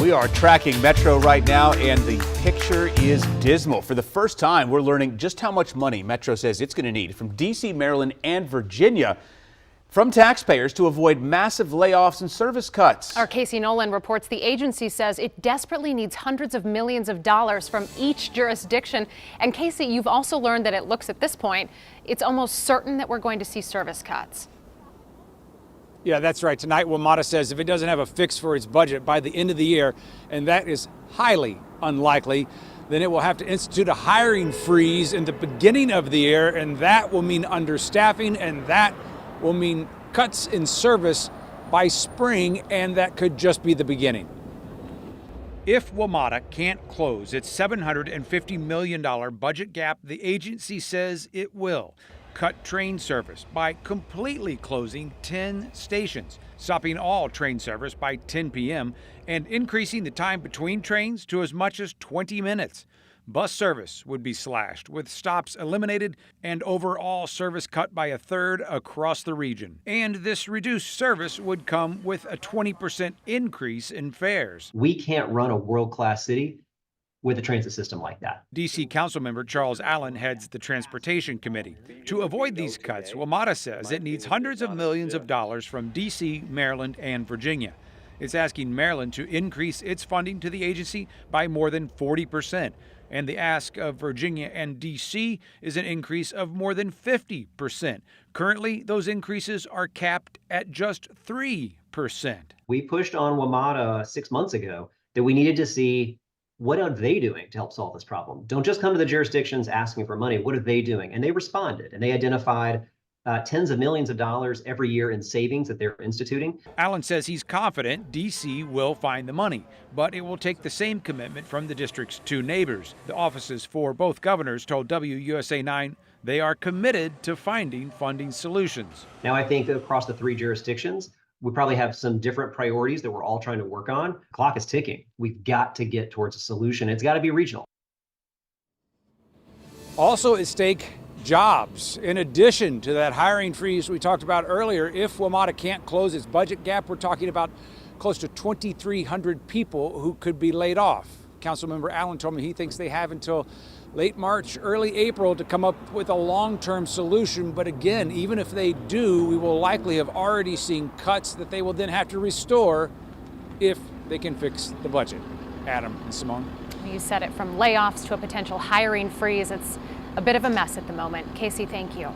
We are tracking Metro right now, and the picture is dismal. For the first time, we're learning just how much money Metro says it's going to need from D.C., Maryland, and Virginia from taxpayers to avoid massive layoffs and service cuts. Our Casey Nolan reports the agency says it desperately needs hundreds of millions of dollars from each jurisdiction. And Casey, you've also learned that it looks at this point, it's almost certain that we're going to see service cuts. Yeah, that's right. Tonight, WMATA says if it doesn't have a fix for its budget by the end of the year, and that is highly unlikely, then it will have to institute a hiring freeze in the beginning of the year, and that will mean understaffing, and that will mean cuts in service by spring, and that could just be the beginning. If WMATA can't close its $750 million budget gap, the agency says it will cut train service by completely closing 10 stations, stopping all train service by 10 p.m., and increasing the time between trains to as much as 20 minutes. Bus service would be slashed, with stops eliminated and overall service cut by a third across the region. And this reduced service would come with a 20% increase in fares. We can't run a world-class city with a transit system like that. D.C. Councilmember Charles Allen heads the Transportation Committee. To avoid these cuts, WMATA says it needs hundreds of millions of dollars from D.C., Maryland, and Virginia. It's asking Maryland to increase its funding to the agency by more than 40%. And the ask of Virginia and D.C. is an increase of more than 50%. Currently, those increases are capped at just 3%. We pushed on WMATA 6 months ago that we needed to see what are they doing to help solve this problem. Don't just come to the jurisdictions asking for money. What are they doing? And they responded, and they identified tens of millions of dollars every year in savings that they're instituting. Allen says he's confident D.C. will find the money, but it will take the same commitment from the district's two neighbors. The offices for both governors told WUSA 9 they are committed to finding funding solutions. Now, I think that across the three jurisdictions, we probably have some different priorities that we're all trying to work on. The clock is ticking. We've got to get towards a solution. It's got to be regional. Also at stake, jobs. In addition to that hiring freeze we talked about earlier, if WMATA can't close its budget gap, we're talking about close to 2,300 people who could be laid off. Councilmember Allen told me he thinks they have until late March, early April to come up with a long-term solution. But again, even if they do, we will likely have already seen cuts that they will then have to restore if they can fix the budget. Adam and Simone. You said it, from layoffs to a potential hiring freeze. It's a bit of a mess at the moment. Casey, thank you.